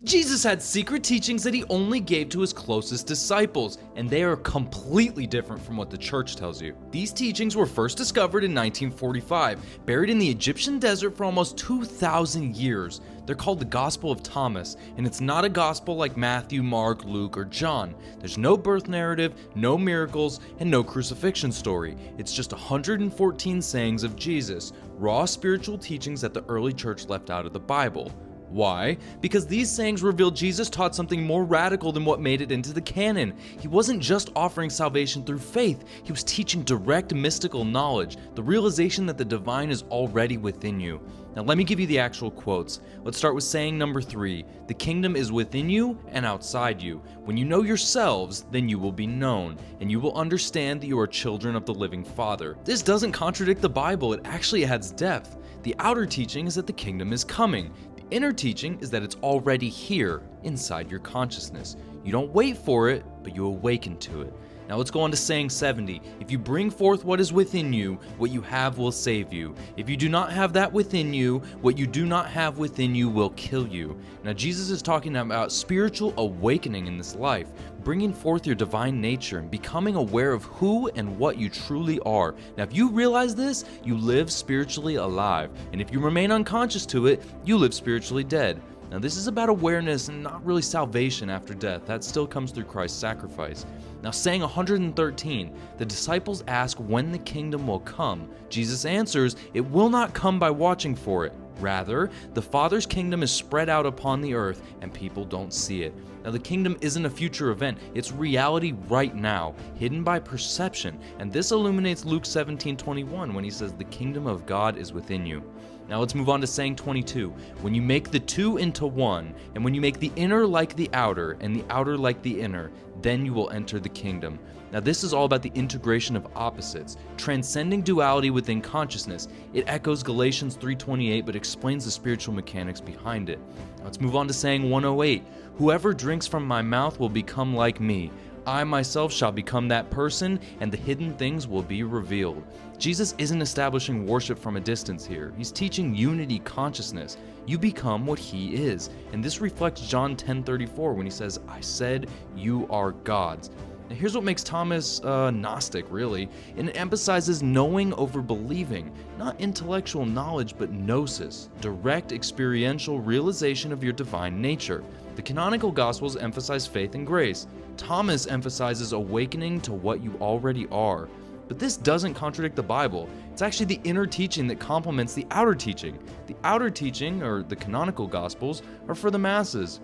Jesus had secret teachings that he only gave to his closest disciples, and they are completely different from what the church tells you. These teachings were first discovered in 1945, buried in the Egyptian desert for almost 2,000 years. They're called the Gospel of Thomas, and it's not a gospel like Matthew, Mark, Luke, or John. There's no birth narrative, no miracles, and no crucifixion story. It's just 114 sayings of Jesus, raw spiritual teachings that the early church left out of the Bible. Why? Because these sayings reveal Jesus taught something more radical than what made it into the canon. He wasn't just offering salvation through faith, he was teaching direct mystical knowledge, the realization that the divine is already within you. Now let me give you the actual quotes. Let's start with saying number 3. The kingdom is within you and outside you. When you know yourselves, then you will be known, and you will understand that you are children of the living Father. This doesn't contradict the Bible, it actually adds depth. The outer teaching is that the kingdom is coming. Inner teaching is that it's already here, inside your consciousness. You don't wait for it, but you awaken to it. Now let's go on to saying 70. If you bring forth what is within you, what you have will save you. If you do not have that within you, what you do not have within you will kill you. Now Jesus is talking about spiritual awakening in this life, bringing forth your divine nature and becoming aware of who and what you truly are. Now if you realize this, you live spiritually alive. And if you remain unconscious to it, you live spiritually dead. Now this is about awareness and not really salvation after death. That still comes through Christ's sacrifice. Now saying 113, the disciples ask when the kingdom will come. Jesus answers, it will not come by watching for it. Rather, the Father's kingdom is spread out upon the earth and people don't see it. Now the kingdom isn't a future event, it's reality right now, hidden by perception. And this illuminates Luke 17:21 when he says the kingdom of God is within you. Now let's move on to saying 22. When you make the two into one, and when you make the inner like the outer, and the outer like the inner, then you will enter the kingdom. Now this is all about the integration of opposites, transcending duality within consciousness. It echoes Galatians 3:28, but explains the spiritual mechanics behind it. Now let's move on to saying 108. Whoever drinks from my mouth will become like me. I myself shall become that person, and the hidden things will be revealed. Jesus isn't establishing worship from a distance here. He's teaching unity consciousness. You become what he is. And this reflects John 10:34 when he says, I said you are gods. Now here's what makes Thomas Gnostic, really. And it emphasizes knowing over believing, not intellectual knowledge, but gnosis, direct experiential realization of your divine nature. The canonical Gospels emphasize faith and grace. Thomas emphasizes awakening to what you already are. But this doesn't contradict the Bible. It's actually the inner teaching that complements the outer teaching. The outer teaching, or the canonical Gospels, are for the masses.